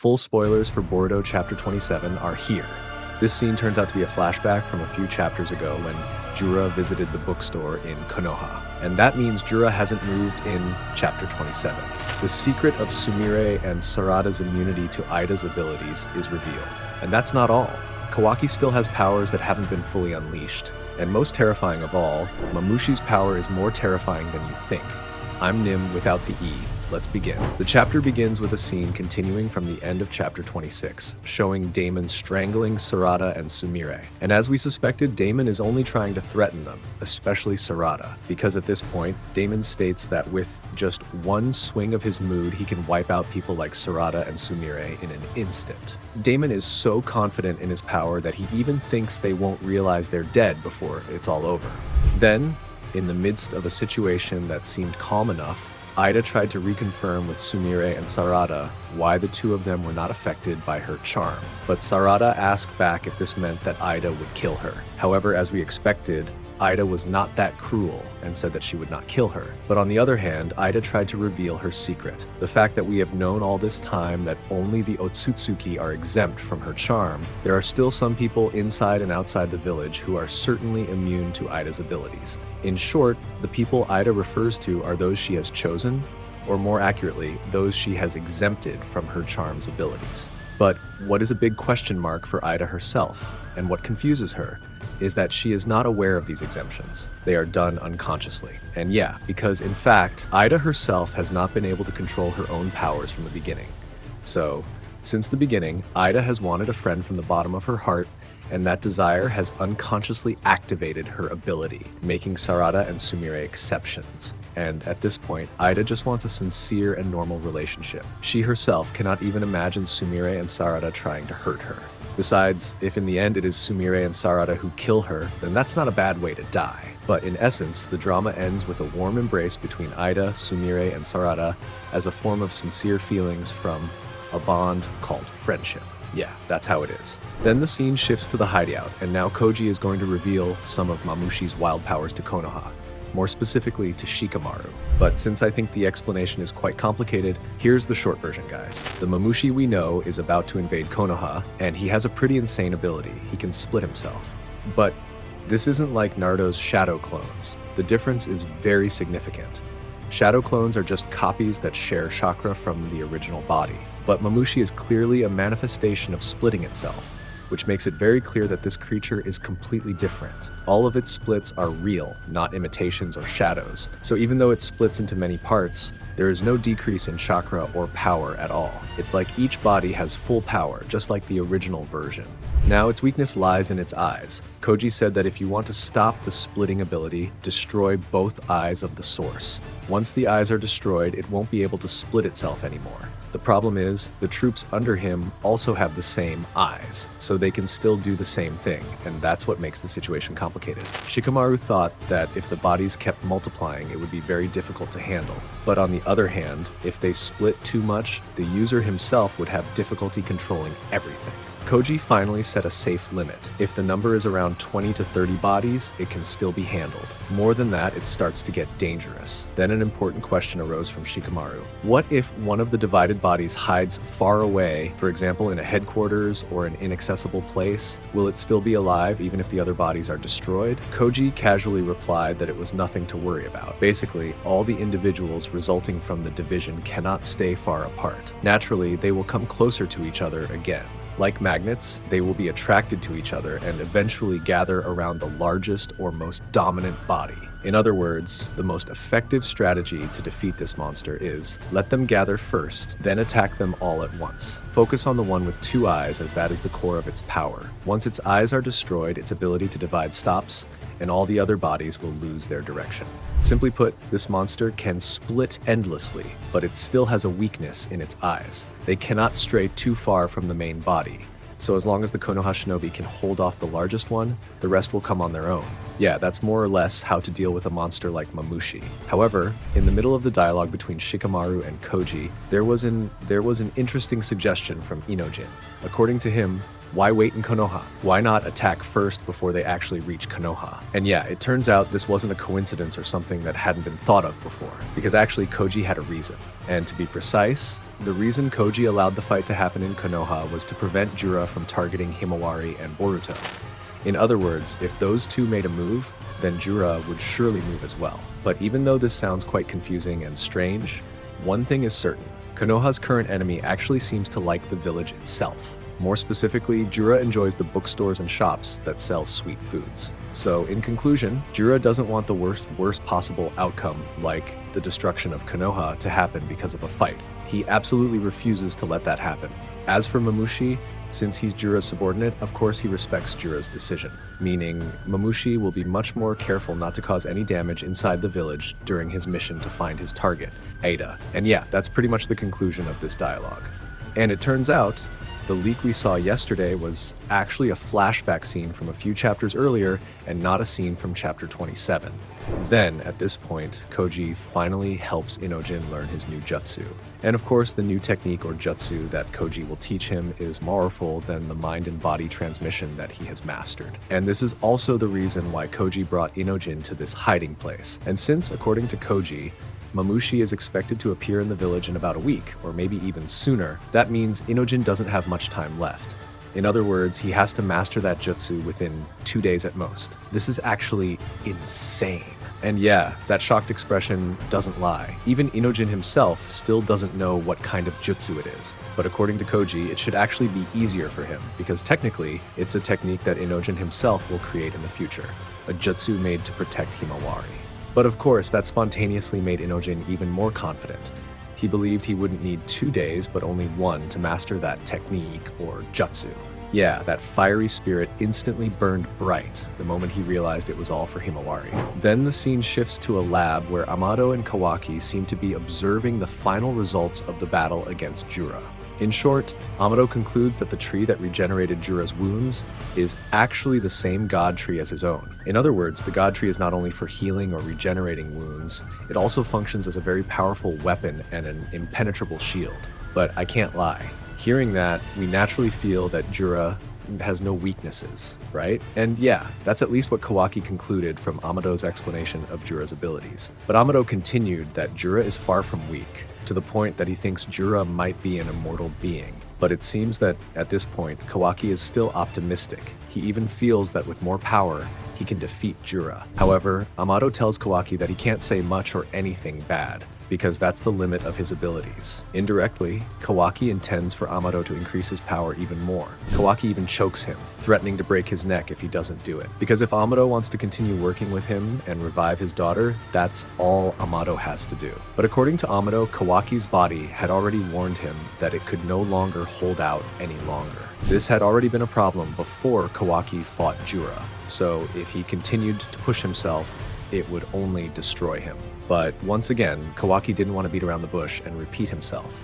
Full spoilers for Boruto chapter 27 are here. This scene turns out to be a flashback from a few chapters ago when Jura visited the bookstore in Konoha. And that means Jura hasn't moved in chapter 27. The secret of Sumire and Sarada's immunity to Eida's abilities is revealed. And that's not all. Kawaki still has powers that haven't been fully unleashed. And most terrifying of all, Mamushi's power is more terrifying than you think. I'm Nim without the E. Let's begin. The chapter begins with a scene continuing from the end of chapter 26, showing Damon strangling Sarada and Sumire. And as we suspected, Damon is only trying to threaten them, especially Sarada, because at this point, Damon states that with just one swing of his mood, he can wipe out people like Sarada and Sumire in an instant. Damon is so confident in his power that he even thinks they won't realize they're dead before it's all over. Then, in the midst of a situation that seemed calm enough, Eida tried to reconfirm with Sumire and Sarada why the two of them were not affected by her charm. But Sarada asked back if this meant that Eida would kill her. However, as we expected, Eida was not that cruel and said that she would not kill her. But on the other hand, Eida tried to reveal her secret. The fact that we have known all this time that only the Otsutsuki are exempt from her charm, there are still some people inside and outside the village who are certainly immune to Eida's abilities. In short, the people Eida refers to are those she has chosen, or more accurately, those she has exempted from her charm's abilities. But what is a big question mark for Eida herself, and what confuses her, is that she is not aware of these exemptions. They are done unconsciously. And yeah, because in fact, Eida herself has not been able to control her own powers from the beginning. So, since the beginning, Eida has wanted a friend from the bottom of her heart, and that desire has unconsciously activated her ability, making Sarada and Sumire exceptions. And at this point, Eida just wants a sincere and normal relationship. She herself cannot even imagine Sumire and Sarada trying to hurt her. Besides, if in the end it is Sumire and Sarada who kill her, then that's not a bad way to die. But in essence, the drama ends with a warm embrace between Eida, Sumire, and Sarada as a form of sincere feelings from a bond called friendship. Yeah, that's how it is. Then the scene shifts to the hideout, and now Koji is going to reveal some of Mamushi's wild powers to Konoha, more specifically to Shikamaru. But since I think the explanation is quite complicated, here's the short version, guys. The Mamushi we know is about to invade Konoha, and he has a pretty insane ability. He can split himself. But this isn't like Naruto's shadow clones. The difference is very significant. Shadow clones are just copies that share chakra from the original body. But Mamushi is clearly a manifestation of splitting itself, which makes it very clear that this creature is completely different. All of its splits are real, not imitations or shadows. So even though it splits into many parts, there is no decrease in chakra or power at all. It's like each body has full power, just like the original version. Now, its weakness lies in its eyes. Koji said that if you want to stop the splitting ability, destroy both eyes of the source. Once the eyes are destroyed, it won't be able to split itself anymore. The problem is, the troops under him also have the same eyes, so they can still do the same thing, and that's what makes the situation complicated. Shikamaru thought that if the bodies kept multiplying, it would be very difficult to handle. But on the other hand, if they split too much, the user himself would have difficulty controlling everything. Koji finally set a safe limit. If the number is around 20 to 30 bodies, it can still be handled. More than that, it starts to get dangerous. Then an important question arose from Shikamaru. What if one of the divided bodies hides far away, for example in a headquarters or an inaccessible place? Will it still be alive even if the other bodies are destroyed? Koji casually replied that it was nothing to worry about. Basically, all the individuals resulting from the division cannot stay far apart. Naturally, they will come closer to each other again. Like magnets, they will be attracted to each other and eventually gather around the largest or most dominant body. In other words, the most effective strategy to defeat this monster is let them gather first, then attack them all at once. Focus on the one with two eyes, as that is the core of its power. Once its eyes are destroyed, its ability to divide stops, and all the other bodies will lose their direction. Simply put, this monster can split endlessly, but it still has a weakness in its eyes. They cannot stray too far from the main body. So as long as the Konoha shinobi can hold off the largest one, the rest will come on their own. Yeah, that's more or less how to deal with a monster like Mamushi. However, in the middle of the dialogue between Shikamaru and Koji, there was an interesting suggestion from Inojin. According to him, Why wait in Konoha? Why not attack first before they actually reach Konoha? And yeah, it turns out this wasn't a coincidence or something that hadn't been thought of before, because actually Koji had a reason. And to be precise, the reason Koji allowed the fight to happen in Konoha was to prevent Jura from targeting Himawari and Boruto. In other words, if those two made a move, then Jura would surely move as well. But even though this sounds quite confusing and strange, one thing is certain. Konoha's current enemy actually seems to like the village itself. More specifically, Jura enjoys the bookstores and shops that sell sweet foods. So in conclusion, Jura doesn't want the worst possible outcome, like the destruction of Konoha, to happen because of a fight. He absolutely refuses to let that happen. As for Mamushi, since he's Jura's subordinate, of course he respects Jura's decision, meaning Mamushi will be much more careful not to cause any damage inside the village during his mission to find his target, Eida. And yeah, that's pretty much the conclusion of this dialogue. And it turns out, the leak we saw yesterday was actually a flashback scene from a few chapters earlier and not a scene from chapter 27. Then, at this point, Koji finally helps Inojin learn his new jutsu. And of course, the new technique or jutsu that Koji will teach him is more powerful than the mind and body transmission that he has mastered. And this is also the reason why Koji brought Inojin to this hiding place. And since, according to Koji, Mamushi is expected to appear in the village in about a week, or maybe even sooner, that means Inojin doesn't have much time left. In other words, he has to master that jutsu within 2 days at most. This is actually insane. And yeah, that shocked expression doesn't lie. Even Inojin himself still doesn't know what kind of jutsu it is. But according to Koji, it should actually be easier for him, because technically, it's a technique that Inojin himself will create in the future. A jutsu made to protect Himawari. But of course, that spontaneously made Inojin even more confident. He believed he wouldn't need 2 days, but only 1 to master that technique, or jutsu. Yeah, that fiery spirit instantly burned bright the moment he realized it was all for Himawari. Then the scene shifts to a lab where Amado and Kawaki seem to be observing the final results of the battle against Jura. In short, Amado concludes that the tree that regenerated Jura's wounds is actually the same god tree as his own. In other words, the god tree is not only for healing or regenerating wounds, it also functions as a very powerful weapon and an impenetrable shield. But I can't lie. Hearing that, we naturally feel that Jura has no weaknesses, right? And yeah, that's at least what Kawaki concluded from Amado's explanation of Jura's abilities. But Amado continued that Jura is far from weak, to the point that he thinks Jura might be an immortal being. But it seems that at this point, Kawaki is still optimistic. He even feels that with more power, he can defeat Jura. However, Amado tells Kawaki that he can't say much or anything bad, because that's the limit of his abilities. Indirectly, Kawaki intends for Amado to increase his power even more. Kawaki even chokes him, threatening to break his neck if he doesn't do it. Because if Amado wants to continue working with him and revive his daughter, that's all Amado has to do. But according to Amado, Kawaki's body had already warned him that it could no longer hold out any longer. This had already been a problem before Kawaki fought Jura, so if he continued to push himself, it would only destroy him. But once again, Kawaki didn't want to beat around the bush and repeat himself.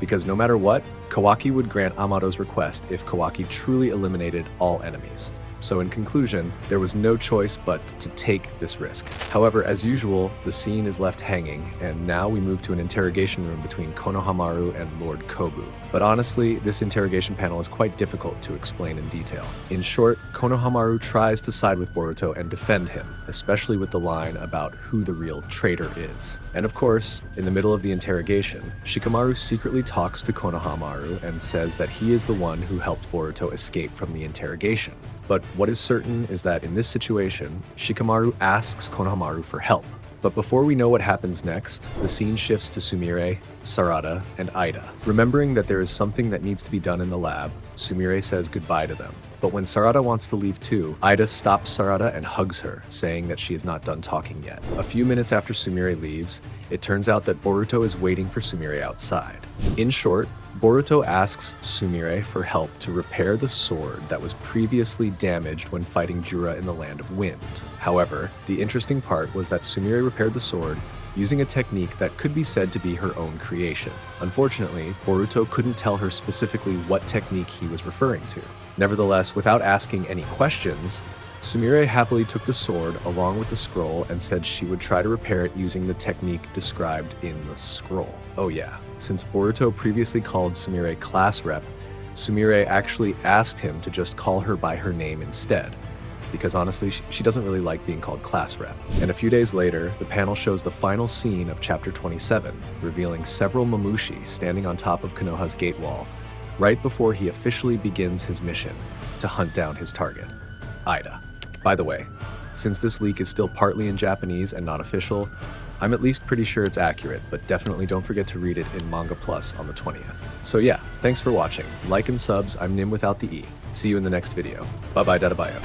Because no matter what, Kawaki would grant Amado's request if Kawaki truly eliminated all enemies. So in conclusion, there was no choice but to take this risk. However, as usual, the scene is left hanging, and now we move to an interrogation room between Konohamaru and Lord Kobu. But honestly, this interrogation panel is quite difficult to explain in detail. In short, Konohamaru tries to side with Boruto and defend him, especially with the line about who the real traitor is. And of course, in the middle of the interrogation, Shikamaru secretly talks to Konohamaru and says that he is the one who helped Boruto escape from the interrogation. But what is certain is that in this situation, Shikamaru asks Konohamaru for help. But before we know what happens next, the scene shifts to Sumire, Sarada, and Eida. Remembering that there is something that needs to be done in the lab, Sumire says goodbye to them. But when Sarada wants to leave too, Eida stops Sarada and hugs her, saying that she is not done talking yet. A few minutes after Sumire leaves, it turns out that Boruto is waiting for Sumire outside. In short, Boruto asks Sumire for help to repair the sword that was previously damaged when fighting Jura in the Land of Wind. However, the interesting part was that Sumire repaired the sword using a technique that could be said to be her own creation. Unfortunately, Boruto couldn't tell her specifically what technique he was referring to. Nevertheless, without asking any questions, Sumire happily took the sword along with the scroll and said she would try to repair it using the technique described in the scroll. Oh yeah, since Boruto previously called Sumire class rep, Sumire actually asked him to just call her by her name instead, because honestly, she doesn't really like being called class rep. And a few days later, the panel shows the final scene of chapter 27, revealing several Mamushi standing on top of Konoha's gate wall, right before he officially begins his mission to hunt down his target, Eida. By the way, since this leak is still partly in Japanese and not official, I'm at least pretty sure it's accurate, but definitely don't forget to read it in Manga Plus on the 20th. So yeah, thanks for watching. Like and subs, I'm Nim without the E. See you in the next video. Bye bye, Dadabayo.